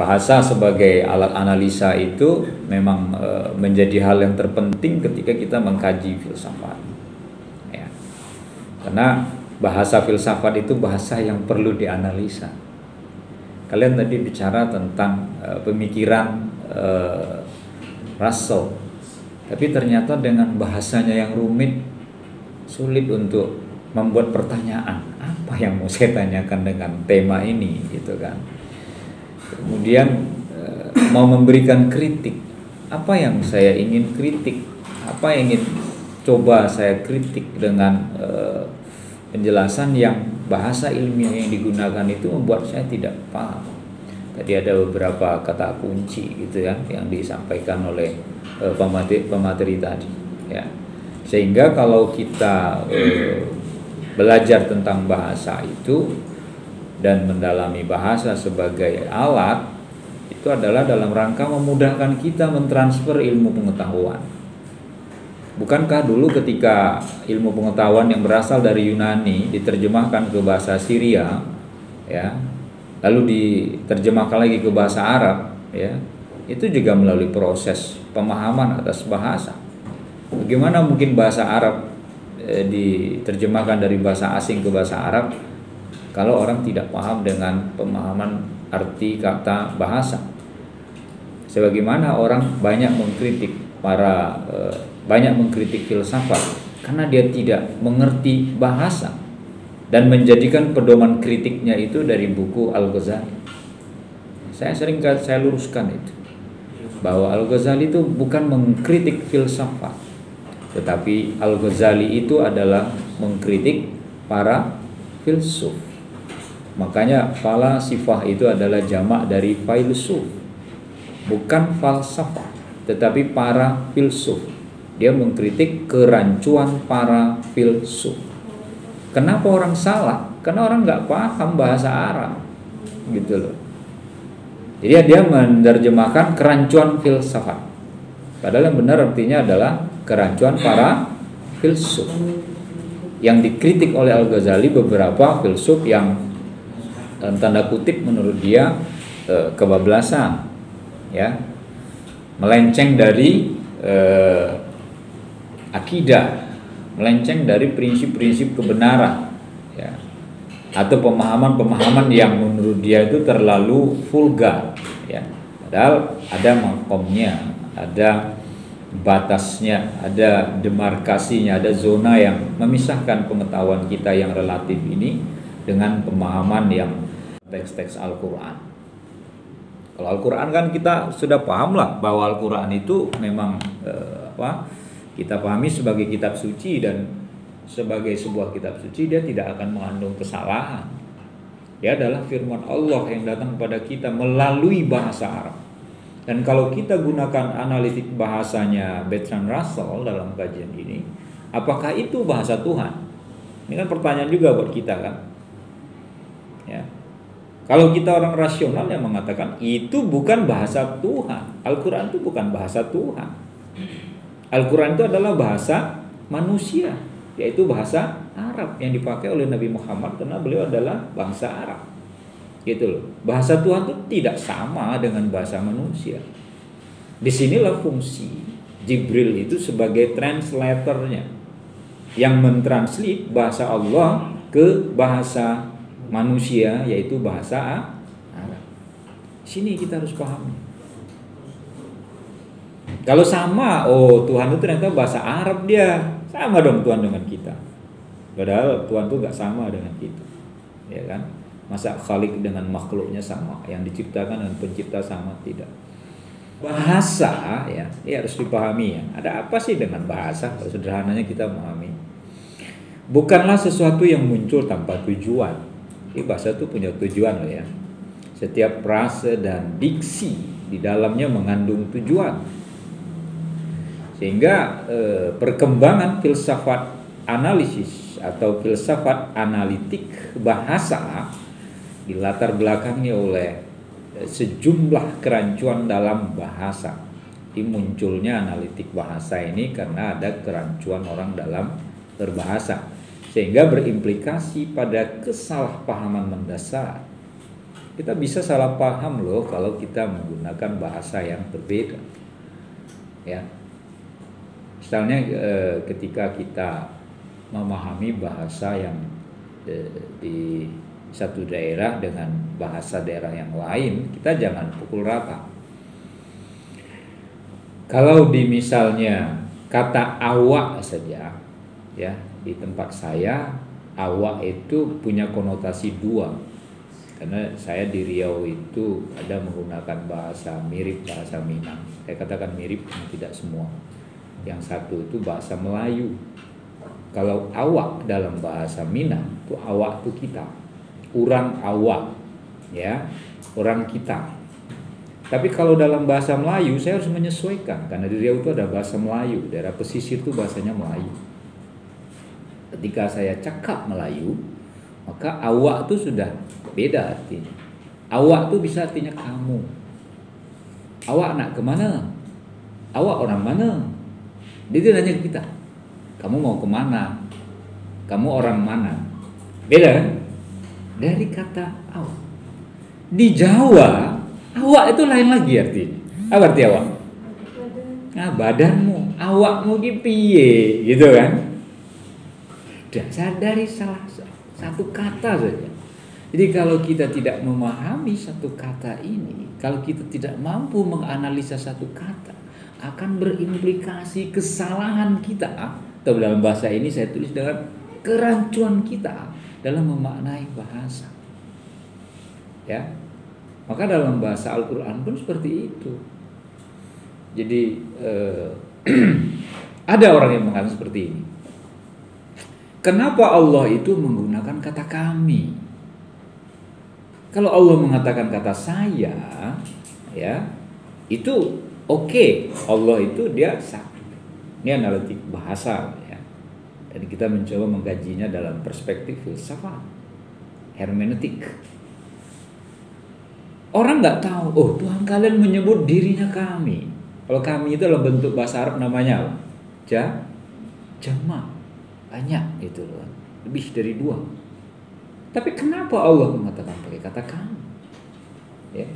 bahasa sebagai alat analisa itu memang menjadi hal yang terpenting ketika kita mengkaji filsafat. Ya. Karena bahasa filsafat itu bahasa yang perlu dianalisa. Kalian tadi bicara tentang pemikiran Russell, tapi ternyata dengan bahasanya yang rumit, sulit untuk membuat pertanyaan apa yang mau saya tanyakan dengan tema ini, gitu kan. Kemudian mau memberikan kritik, apa yang saya ingin kritik, apa yang ingin coba saya kritik dengan penjelasan yang bahasa ilmiah yang digunakan itu membuat saya tidak paham. Tadi ada beberapa kata kunci gitu ya yang disampaikan oleh pemateri tadi ya. Sehingga kalau kita belajar tentang bahasa itu dan mendalami bahasa sebagai alat, itu adalah dalam rangka memudahkan kita mentransfer ilmu pengetahuan. Bukankah dulu ketika ilmu pengetahuan yang berasal dari Yunani diterjemahkan ke bahasa Syria, ya, lalu diterjemahkan lagi ke bahasa Arab, ya, itu juga melalui proses pemahaman atas bahasa. Bagaimana mungkin bahasa Arab diterjemahkan dari bahasa asing ke bahasa Arab kalau orang tidak paham dengan pemahaman arti kata bahasa? Sebagaimana orang banyak mengkritik banyak mengkritik filsafat karena dia tidak mengerti bahasa dan menjadikan pedoman kritiknya itu dari buku Al-Ghazali. Saya luruskan itu, bahwa Al-Ghazali itu bukan mengkritik filsafat, tetapi Al-Ghazali itu adalah mengkritik para filsuf. Makanya falasifah itu adalah jamak dari filsuf, bukan falsafah, tetapi para filsuf. Dia mengkritik kerancuan para filsuf. Kenapa orang salah? Karena orang nggak paham bahasa Arab, gitu loh. Jadi dia menerjemahkan kerancuan filsafat, padahal yang benar artinya adalah kerancuan para filsuf. Yang dikritik oleh Al-Ghazali beberapa filsuf yang tanda kutip menurut dia kebablasan, ya, melenceng dari akidah, melenceng dari prinsip-prinsip kebenaran, ya, atau pemahaman-pemahaman yang menurut dia itu terlalu vulgar, ya. Padahal ada makomnya, ada batasnya, ada demarkasinya, ada zona yang memisahkan pengetahuan kita yang relatif ini dengan pemahaman yang teks-teks Al-Quran. Kalau Al-Quran kan kita sudah paham lah bahwa Al-Quran itu memang kita pahami sebagai kitab suci, dan sebagai sebuah kitab suci dia tidak akan mengandung kesalahan. Dia adalah firman Allah yang datang kepada kita melalui bahasa Arab. Dan kalau kita gunakan analitik bahasanya Bertrand Russell dalam kajian ini, apakah itu bahasa Tuhan? Ini kan pertanyaan juga buat kita kan, ya. Kalau kita orang rasional yang mengatakan itu bukan bahasa Tuhan, Al-Quran itu bukan bahasa Tuhan. Al-Quran itu adalah bahasa manusia, yaitu bahasa Arab yang dipakai oleh Nabi Muhammad karena beliau adalah bangsa Arab, gitu loh. Bahasa Tuhan itu tidak sama dengan bahasa manusia. Disinilah fungsi Jibril itu sebagai translatornya, yang mentranslate bahasa Allah ke bahasa manusia, yaitu bahasa Arab. Sini kita harus pahami. Kalau sama, oh Tuhan itu ternyata bahasa Arab, dia sama dong Tuhan dengan kita. Padahal Tuhan itu gak sama dengan kita, ya kan? Masa Khalik dengan makhluknya sama, yang diciptakan dan pencipta sama? Tidak. Bahasa ya harus dipahami ya. Ada apa sih dengan bahasa? Kalau sederhananya kita memahami, bukanlah sesuatu yang muncul tanpa tujuan. Jadi bahasa itu punya tujuan loh ya. Setiap frase dan diksi di dalamnya mengandung tujuan. Sehingga perkembangan filsafat analisis atau filsafat analitik bahasa dilatar belakangi oleh sejumlah kerancuan dalam bahasa. Munculnya analitik bahasa ini karena ada kerancuan orang dalam berbahasa, sehingga berimplikasi pada kesalahpahaman mendasar Kita bisa salah paham loh kalau kita menggunakan bahasa yang berbeda. Ya. Misalnya ketika kita memahami bahasa yang di satu daerah dengan bahasa daerah yang lain, kita jangan pukul rata. Kalau di misalnya kata awak saja, ya, di tempat saya awak itu punya konotasi dua. Karena saya di Riau itu ada menggunakan bahasa mirip bahasa Minang. Saya katakan mirip, tidak semua. Yang satu itu bahasa Melayu. Kalau awak dalam bahasa Minang itu awak itu kita, orang awak, ya, orang kita. Tapi kalau dalam bahasa Melayu saya harus menyesuaikan karena di Riau itu ada bahasa Melayu, daerah pesisir itu bahasanya Melayu. Ketika saya cakap Melayu, maka awak itu sudah beda artinya. Awak itu bisa artinya kamu. Awak nak kemana? Awak orang mana? Dia nanya kita, kamu mau kemana? Kamu orang mana? Beda kan? Dari kata awak. Di Jawa, awak itu lain lagi artinya. Apa arti awak? Nah, badanmu, awakmu ki piye, gitu kan? Dasar dari salah satu kata saja. Jadi kalau kita tidak memahami satu kata ini, kalau kita tidak mampu menganalisa satu kata, akan berimplikasi kesalahan kita, atau dalam bahasa ini saya tulis dengan kerancuan kita dalam memaknai bahasa. Ya, maka dalam bahasa Al-Quran pun seperti itu. Jadi ada orang yang mengatakan seperti ini. Kenapa Allah itu menggunakan kata kami? Kalau Allah mengatakan kata saya, ya, itu oke. Allah itu dia satu. Ini analitik bahasa, ya. Dan kita mencoba mengkajinya dalam perspektif filsafat, hermeneutik. Orang nggak tahu, oh Tuhan kalian menyebut dirinya kami. Kalau kami itu adalah bentuk bahasa Arab namanya apa? Jama', banyak itu loh, lebih dari dua. Tapi kenapa Allah mengatakan pakai kata kami? Ya.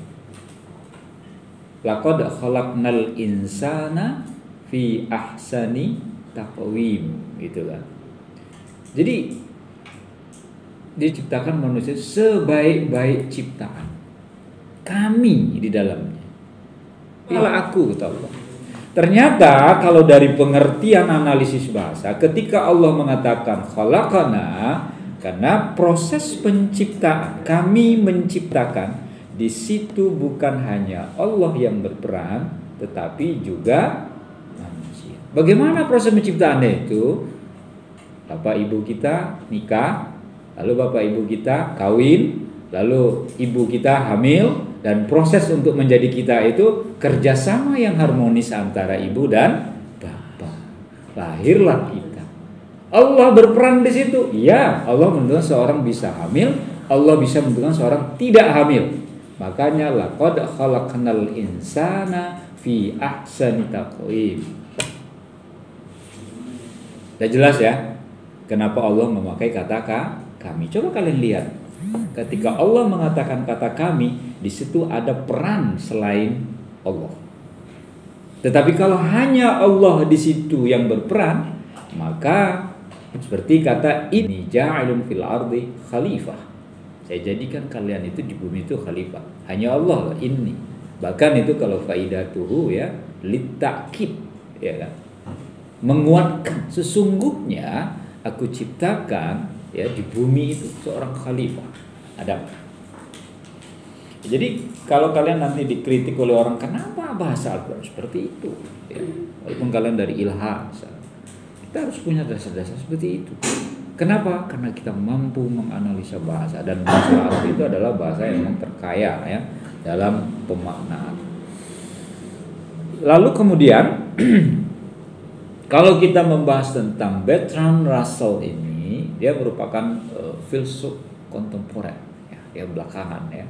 Laqad khalaqnal insana fi ahsani taqwim, gitu kan. Jadi diciptakan manusia sebaik-baik ciptaan. Kami di dalamnya. Itulah aku, kata Allah. Ternyata kalau dari pengertian analisis bahasa, ketika Allah mengatakan khalaqana, karena proses penciptaan, kami menciptakan, di situ bukan hanya Allah yang berperan, tetapi juga manusia. Bagaimana proses penciptaannya itu? Bapak ibu kita nikah, lalu bapak ibu kita kawin, lalu ibu kita hamil, dan proses untuk menjadi kita itu kerjasama yang harmonis antara ibu dan bapak. Lahirlah kita. Allah berperan di situ. Ya, Allah menentukan seorang bisa hamil, Allah bisa menentukan seorang tidak hamil. Makanya laqad khalaqnal insana fi ahsani taqwim. Sudah jelas ya? Kenapa Allah memakai kata kami? Coba kalian lihat. Ketika Allah mengatakan kata kami, di situ ada peran selain Allah. Tetapi kalau hanya Allah di situ yang berperan, maka seperti kata ini ja'ilun fil ardi khalifah. Saya jadikan kalian itu di bumi itu khalifah. Hanya Allah lah ini. Bahkan itu kalau faidatuhu ya litakid, ya kan? Menguatkan sesungguhnya aku ciptakan ya di bumi itu seorang khalifah Adam. Jadi kalau kalian nanti dikritik oleh orang, kenapa bahasa Al-Quran seperti itu? Ya, walaupun kalian dari ilham, kita harus punya dasar-dasar seperti itu. Kenapa? Karena kita mampu menganalisa bahasa, dan bahasa Arab itu adalah bahasa yang memang terkaya ya dalam pemaknaan. Lalu kemudian kalau kita membahas tentang Bertrand Russell ini, dia merupakan filsuf kontemporer ya, yang belakangan ya.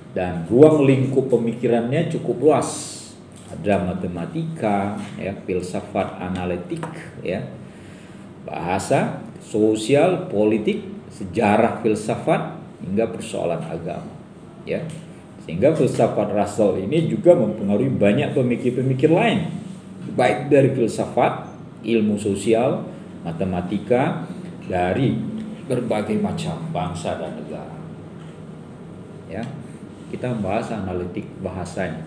Dan ruang lingkup pemikirannya cukup luas. Ada matematika, ya, filsafat analitik, ya, bahasa, sosial, politik, sejarah filsafat, hingga persoalan agama. ya. Sehingga filsafat Russell ini juga mempengaruhi banyak pemikir-pemikir lain, baik dari filsafat, ilmu sosial, matematika, dari berbagai macam bangsa dan negara. Ya, kita membahas analitik bahasanya.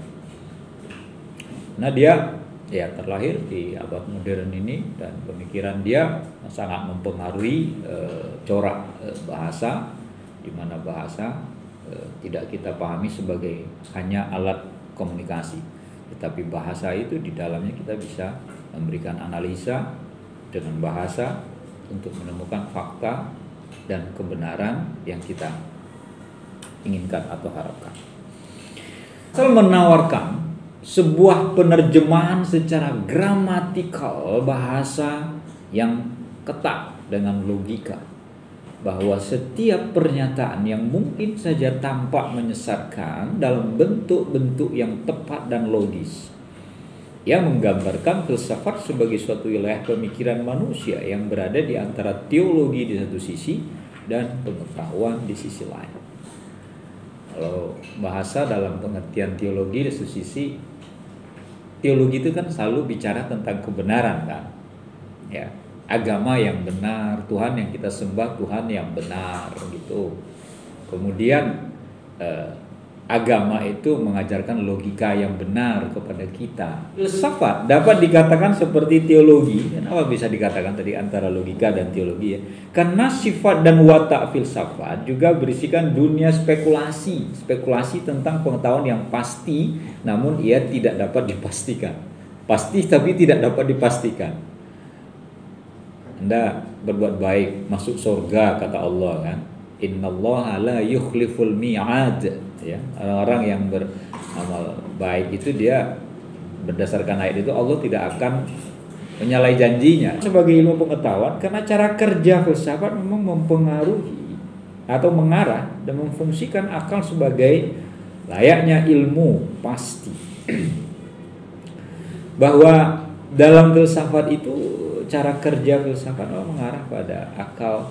Nah, dia ya terlahir di abad modern ini, dan pemikiran dia sangat mempengaruhi corak bahasa, di mana bahasa tidak kita pahami sebagai hanya alat komunikasi, tetapi bahasa itu di dalamnya kita bisa memberikan analisa dengan bahasa untuk menemukan fakta dan kebenaran yang kita inginkan atau harapkan. Asal menawarkan sebuah penerjemahan secara gramatikal bahasa yang ketat dengan logika, bahwa setiap pernyataan yang mungkin saja tampak menyesatkan dalam bentuk-bentuk yang tepat dan logis, yang menggambarkan filsafat sebagai suatu wilayah pemikiran manusia yang berada di antara teologi di satu sisi dan pengetahuan di sisi lain. Kalau bahasa dalam pengertian teologi di satu sisi, teologi itu kan selalu bicara tentang kebenaran kan, ya, agama yang benar, Tuhan yang kita sembah Tuhan yang benar gitu. Kemudian agama itu mengajarkan logika yang benar kepada kita. Filsafat dapat dikatakan seperti teologi. Kenapa bisa dikatakan tadi antara logika dan teologi ya? Karena sifat dan watak filsafat juga berisikan dunia spekulasi, spekulasi tentang pengetahuan yang pasti, namun ia tidak dapat dipastikan. Pasti tapi tidak dapat dipastikan. Anda berbuat baik, masuk surga kata Allah kan. Innallaha la yukhliful mi'ad, ya. Orang-orang yang beramal baik itu dia berdasarkan ayat itu Allah tidak akan menyalahi janjinya. Sebagai ilmu pengetahuan, karena cara kerja filsafat memang mempengaruhi atau mengarah dan memfungsikan akal sebagai layaknya ilmu pasti. Bahwa dalam filsafat itu cara kerja filsafat mengarah pada akal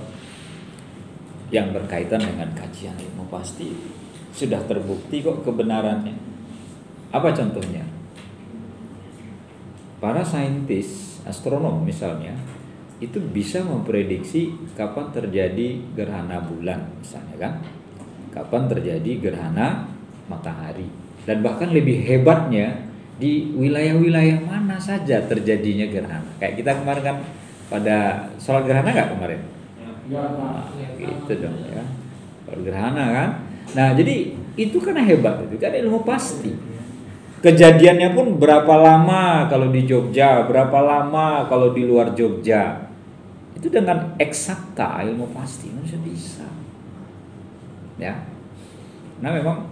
yang berkaitan dengan kajian ilmu pasti. Sudah terbukti kok kebenarannya. Apa contohnya? Para saintis, astronom misalnya, itu bisa memprediksi kapan terjadi gerhana bulan misalnya kan, kapan terjadi gerhana matahari, dan bahkan lebih hebatnya di wilayah-wilayah mana saja terjadinya gerhana. Kayak kita kemarin kan pada sholat gerhana nggak kemarin? Nah, gitu dong ya, sholat gerhana kan. Nah jadi itu kan hebat, itu kan ilmu pasti. Kejadiannya pun berapa lama kalau di Jogja, berapa lama kalau di luar Jogja, itu dengan eksakta ilmu pasti manusia bisa. Ya, nah memang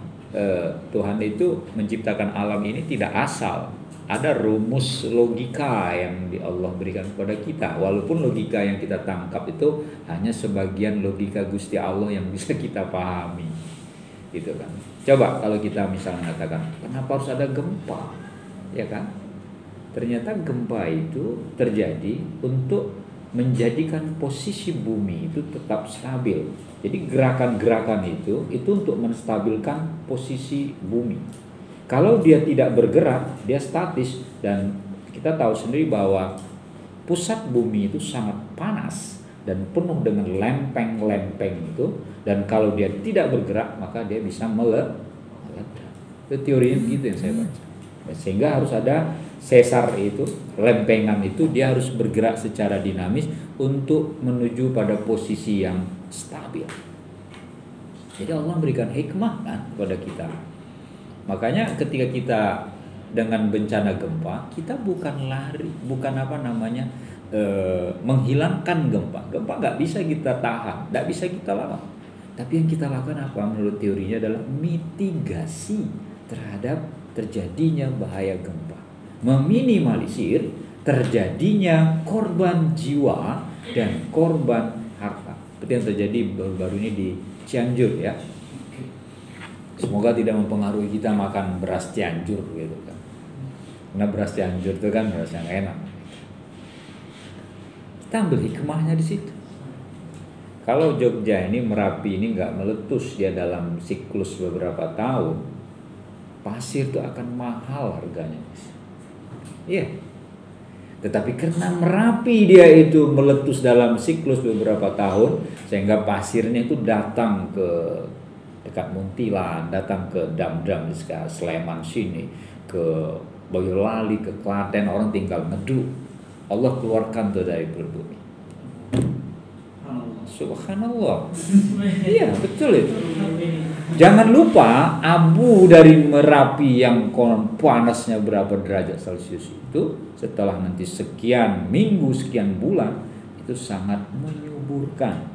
Tuhan itu menciptakan alam ini tidak asal. Ada rumus logika yang Allah berikan kepada kita. Walaupun logika yang kita tangkap itu hanya sebagian logika Gusti Allah yang bisa kita pahami, gitu kan. Coba kalau kita misalnya mengatakan, kenapa harus ada gempa, ya kan? Ternyata gempa itu terjadi untuk menjadikan posisi bumi itu tetap stabil. Jadi gerakan-gerakan itu untuk menstabilkan posisi bumi. Kalau dia tidak bergerak, dia statis, dan kita tahu sendiri bahwa pusat bumi itu sangat panas dan penuh dengan lempeng-lempeng itu, dan kalau dia tidak bergerak maka dia bisa meledak. Itu teorinya begitu yang saya baca. Sehingga harus ada sesar itu, lempengan itu dia harus bergerak secara dinamis untuk menuju pada posisi yang stabil. Jadi Allah memberikan hikmah kan kepada kita. Makanya ketika kita dengan bencana gempa, kita bukan lari, bukan menghilangkan gempa. Gempa nggak bisa kita tahan, nggak bisa kita lawan. Tapi yang kita lakukan apa? Menurut teorinya adalah mitigasi terhadap terjadinya bahaya gempa, meminimalisir terjadinya korban jiwa dan korban harta. Seperti yang terjadi baru-baru ini di Cianjur ya. Semoga tidak mempengaruhi kita makan beras Cianjur gitu kan. Karena beras Cianjur itu kan beras yang enak. Kita ambil hikmahnya di situ. kalau Jogja ini, Merapi ini nggak meletus dia dalam siklus beberapa tahun, pasir itu akan mahal harganya. Iya. Tetapi karena Merapi dia itu meletus dalam siklus beberapa tahun, sehingga pasirnya itu datang ke dekat Muntilan, datang ke dam-dam di Sleman sini, ke Boyolali, ke Klaten, orang tinggal ngeduk. Allah keluarkan tuh dari perut bumi. Subhanallah. Iya, betul itu. Jangan lupa abu dari Merapi yang konon panasnya berapa derajat Celcius itu, setelah nanti sekian minggu, sekian bulan, itu sangat menyuburkan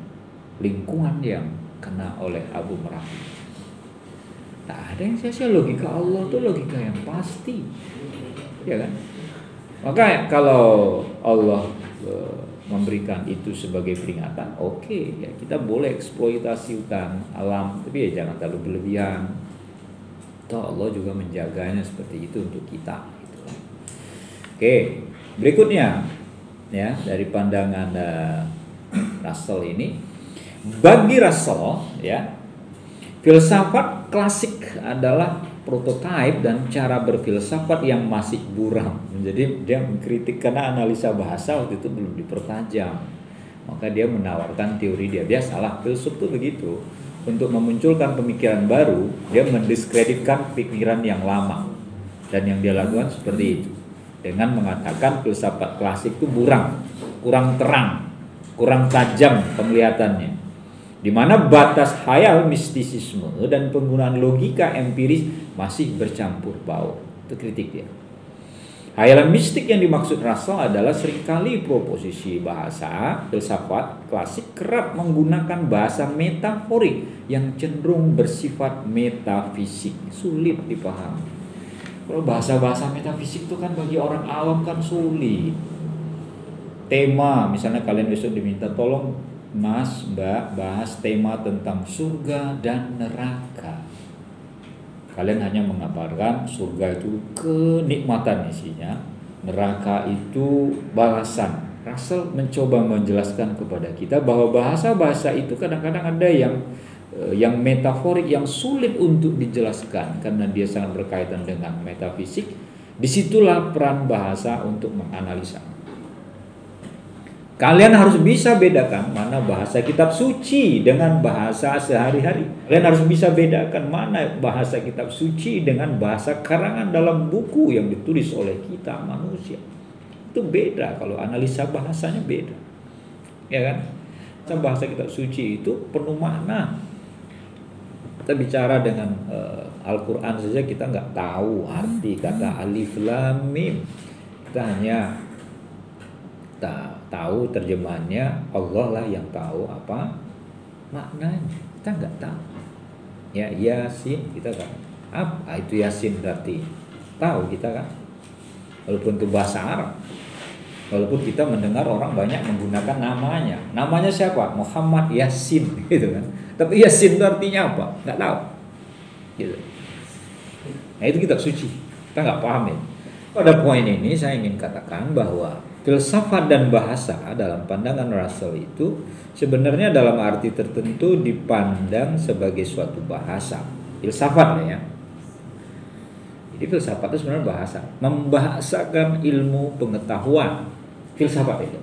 lingkungan yang kena oleh abu Merapi. Tak ada yang sia-sia. Logika Allah tuh logika yang pasti, ya kan? Maka kalau Allah memberikan itu sebagai peringatan, oke, ya kita boleh eksploitasi hutan alam, tapi ya jangan terlalu berlebihan. Toh Allah juga menjaganya seperti itu untuk kita. Gitu. Oke, berikutnya ya dari pandangan Russell ini, bagi Russell ya, filsafat klasik adalah prototipe dan cara berfilsafat yang masih buram. Jadi dia mengkritik karena analisa bahasa waktu itu belum dipertajam. Maka dia menawarkan teori dia salah. Filsuf itu begitu. Untuk memunculkan pemikiran baru, dia mendiskreditkan pikiran yang lama. Dan yang dia lakukan seperti itu. Dengan mengatakan filsafat klasik itu buram, kurang terang, kurang tajam penglihatannya. Di mana batas khayal mistisisme dan penggunaan logika empiris masih bercampur baur. Itu kritik dia. Khayalan mistik yang dimaksud Russell adalah seringkali proposisi bahasa filsafat klasik kerap menggunakan bahasa metaforik yang cenderung bersifat metafisik, sulit dipahami. Kalau bahasa-bahasa metafisik itu kan bagi orang awam kan sulit. Tema, misalnya kalian besok diminta tolong Mas, Mbak, bahas tema tentang surga dan neraka. Kalian hanya mengabarkan surga itu kenikmatan isinya, neraka itu balasan. Russell mencoba menjelaskan kepada kita bahwa bahasa-bahasa itu kadang-kadang ada yang metaforik, yang sulit untuk dijelaskan karena dia sangat berkaitan dengan metafisik. Disitulah peran bahasa untuk menganalisa. Kalian harus bisa bedakan mana bahasa kitab suci dengan bahasa sehari-hari. Kalian harus bisa bedakan mana bahasa kitab suci dengan bahasa karangan dalam buku yang ditulis oleh kita manusia. Itu beda, kalau analisa bahasanya beda. Ya kan? Bahasa kitab suci itu penuh makna. Kita bicara dengan Al-Quran saja kita nggak tahu arti kata alif lam mim. Kita hanya tahu terjemahannya, Allah lah yang tahu apa maknanya, kita nggak tahu. Ya Yasin kita kan, apa itu Yasin berarti tahu kita kan, walaupun itu bahasa Arab, walaupun kita mendengar orang banyak menggunakan namanya siapa, Muhammad Yasin gitu kan, tapi Yasin itu artinya apa nggak tahu gitu. Nah itu kitab suci, kita nggak paham ya. Pada poin ini saya ingin katakan bahwa filsafat dan bahasa dalam pandangan Russell itu sebenarnya dalam arti tertentu dipandang sebagai suatu bahasa. Filsafat lah ya. Jadi filsafat itu sebenarnya bahasa, membahasakan ilmu pengetahuan. Filsafat itu.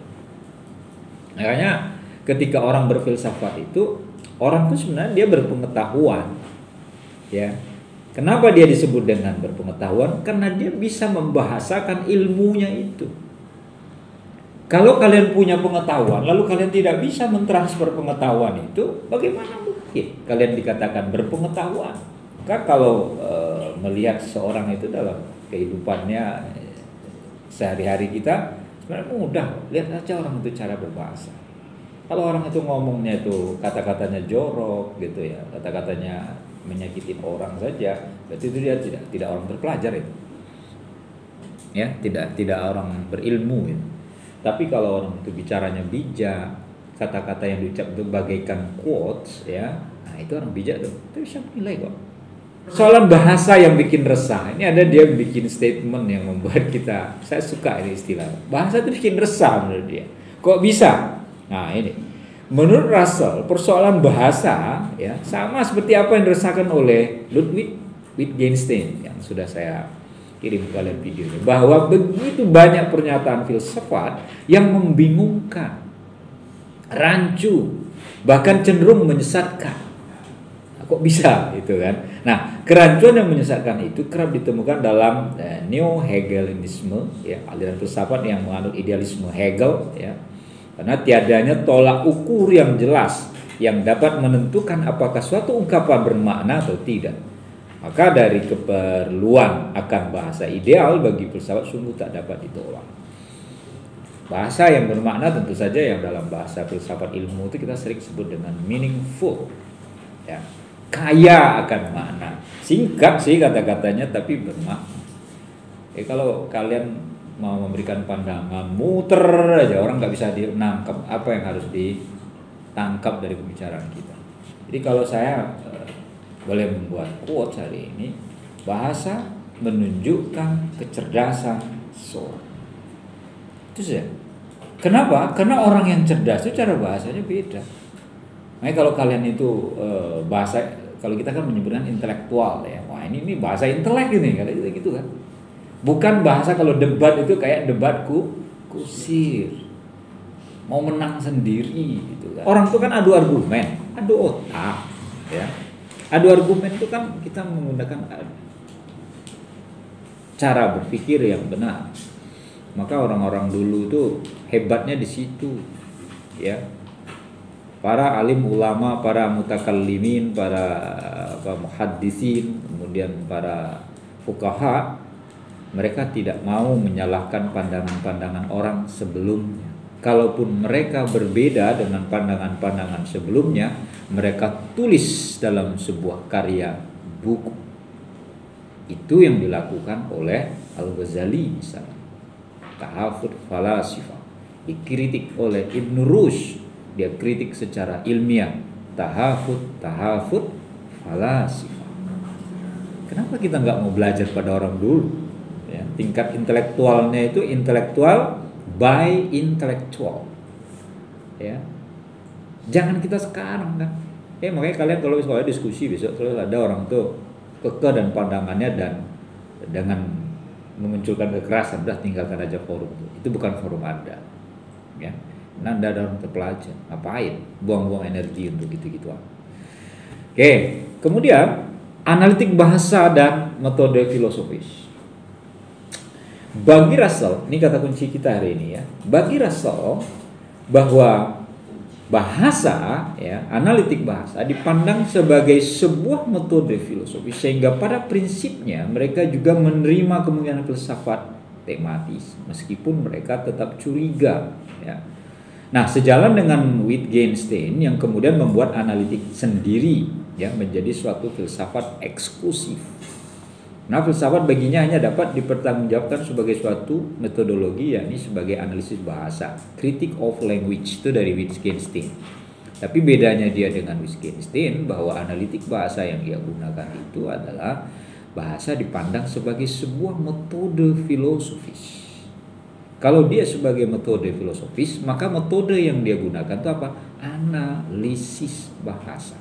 Makanya ketika orang berfilsafat itu, orang itu sebenarnya dia berpengetahuan. Ya. Kenapa dia disebut dengan berpengetahuan? Karena dia bisa membahasakan ilmunya itu. Kalau kalian punya pengetahuan, lalu kalian tidak bisa mentransfer pengetahuan itu, bagaimana mungkin kalian dikatakan berpengetahuan? Maka kalau melihat seseorang itu dalam kehidupannya sehari-hari kita, sebenarnya mudah. Lihat saja orang itu cara berbahasa. Kalau orang itu ngomongnya itu kata-katanya jorok gitu ya, kata-katanya menyakitin orang saja, berarti itu dia tidak orang berpelajar itu. Ya, tidak orang berilmu itu. Tapi kalau orang itu bicaranya bijak, kata-kata yang diucap itu bagaikan quotes ya, nah itu orang bijak tuh, itu bisa menilai kok. Soalan bahasa yang bikin resah, ini ada dia bikin statement yang membuat kita, saya suka ini istilah, bahasa itu bikin resah menurut dia. Kok bisa? Nah ini, Menurut Russell, persoalan bahasa ya sama seperti apa yang dirasakan oleh Ludwig Wittgenstein yang sudah saya kirim ke kalian videonya, bahwa begitu banyak pernyataan filsafat yang membingungkan, rancu, bahkan cenderung menyesatkan. Nah, kok bisa gitu kan? Nah, kerancuan yang menyesatkan itu kerap ditemukan dalam neo-Hegelianisme, ya, aliran filsafat yang menganut idealisme Hegel, ya. Karena tiadanya tolak ukur yang jelas yang dapat menentukan apakah suatu ungkapan bermakna atau tidak. Maka dari keperluan akan bahasa ideal bagi filsafat sungguh tak dapat ditolak. Bahasa yang bermakna tentu saja yang dalam bahasa filsafat ilmu itu kita sering sebut dengan meaningful, ya, kaya akan makna. Singkat sih kata-katanya tapi bermakna. Kalau kalian mau memberikan pandangan muter aja, orang nggak bisa menangkap apa yang harus ditangkap dari pembicaraan kita. Jadi kalau saya boleh membuat quote hari ini, bahasa menunjukkan kecerdasan seorang. Itu saja. Kenapa? Karena orang yang cerdas itu cara bahasanya beda. Makanya kalau kalian itu bahasa, kalau kita kan menyebutkan intelektual ya, wah ini bahasa intelek ini, kalau gitu kan. Bukan bahasa kalau debat itu kayak debat kusir, mau menang sendiri gitu kan. Orang itu kan adu argumen, adu otak, ya. Adu argumen itu kan kita menggunakan cara berpikir yang benar. Maka orang-orang dulu itu hebatnya di situ, ya. Para alim ulama, para mutakallimin, para muhaddisin, kemudian para fuqaha, mereka tidak mau menyalahkan pandangan-pandangan orang sebelumnya. Kalaupun mereka berbeda dengan pandangan-pandangan sebelumnya, mereka tulis dalam sebuah karya buku. Itu yang dilakukan oleh Al-Ghazali misalnya. Tahafut falasifah dikritik oleh Ibn Rushd, dia kritik secara ilmiah. Tahafut falasifah. Kenapa kita nggak mau belajar pada orang dulu? Ya, tingkat intelektualnya itu intelektual by intelektual, ya. Jangan kita sekarang kan. Makanya kalian kalau misalnya diskusi besok terus ada orang tuh kekeh dan pandangannya dan dengan memunculkan kekerasan, udah tinggalkan aja forum itu bukan forum Anda, ya. Anda ada orang terpelajar, ngapain buang-buang energi untuk gitu-gituan. Oke, kemudian analitik bahasa dan metode filosofis. Bagi Russell, ini kata kunci kita hari ini ya. Bagi Russell bahwa bahasa, ya, analitik bahasa dipandang sebagai sebuah metode filosofi sehingga pada prinsipnya mereka juga menerima kemungkinan filsafat tematis meskipun mereka tetap curiga, ya. Nah, sejalan dengan Wittgenstein yang kemudian membuat analitik sendiri, ya, menjadi suatu filsafat eksklusif. Nah, filsafat baginya hanya dapat dipertanggungjawabkan sebagai suatu metodologi, yakni sebagai analisis bahasa, critic of language, itu dari Wittgenstein. Tapi bedanya dia dengan Wittgenstein bahwa analitik bahasa yang dia gunakan itu adalah bahasa dipandang sebagai sebuah metode filosofis. Kalau dia sebagai metode filosofis, maka metode yang dia gunakan itu apa? Analisis bahasa.